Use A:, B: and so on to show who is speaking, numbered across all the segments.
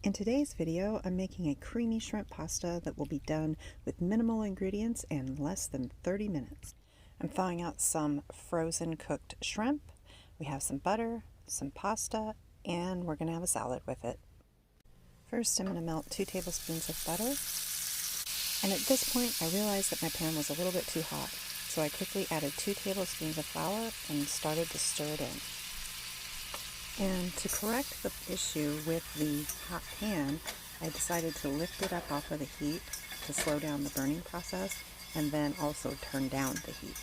A: In today's video, I'm making a creamy shrimp pasta that will be done with minimal ingredients and less than 30 minutes. I'm thawing out some frozen cooked shrimp. We have some butter, some pasta, and we're going to have a salad with it. First, I'm going to melt 2 tablespoons of butter. And at this point, I realized that my pan was a little bit too hot. So I quickly added 2 tablespoons of flour and started to stir it in. And to correct the issue with the hot pan, I decided to lift it up off of the heat to slow down the burning process, and then also turn down the heat.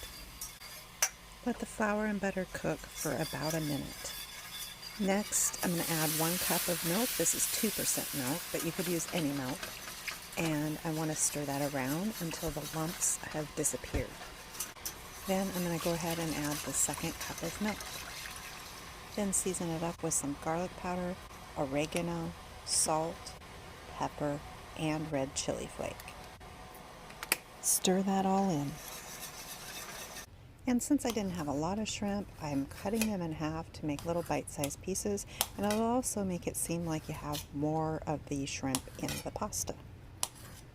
A: Let the flour and butter cook for about a minute. Next, I'm going to add 1 cup of milk. This is 2% milk, but you could use any milk. And I want to stir that around until the lumps have disappeared. Then I'm going to go ahead and add the 2nd cup of milk. Then season it up with some garlic powder, oregano, salt, pepper, and red chili flake. Stir that all in. And since I didn't have a lot of shrimp, I'm cutting them in half to make little bite-sized pieces, and it'll also make it seem like you have more of the shrimp in the pasta.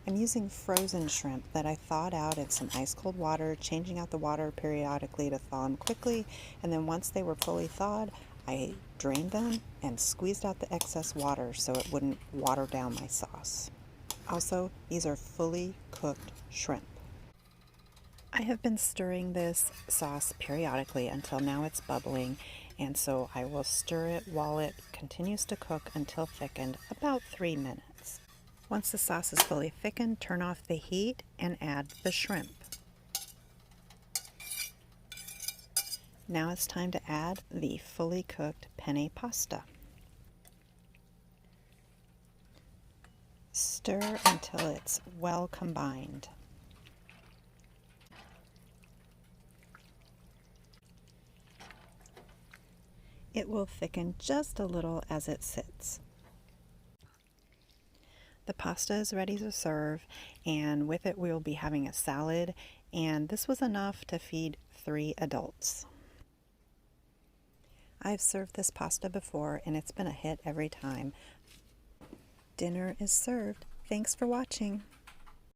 A: I'm using frozen shrimp that I thawed out in some ice-cold water, changing out the water periodically to thaw them quickly, and then once they were fully thawed, I drained them and squeezed out the excess water so it wouldn't water down my sauce. Also, these are fully cooked shrimp. I have been stirring this sauce periodically until now it's bubbling, and so I will stir it while it continues to cook until thickened, about 3 minutes. Once the sauce is fully thickened, turn off the heat and add the shrimp. Now it's time to add the fully cooked penne pasta. Stir until it's well combined. It will thicken just a little as it sits. The pasta is ready to serve, and with it we will be having a salad, and this was enough to feed 3 adults. I've served this pasta before and it's been a hit every time. Dinner is served. Thanks for watching.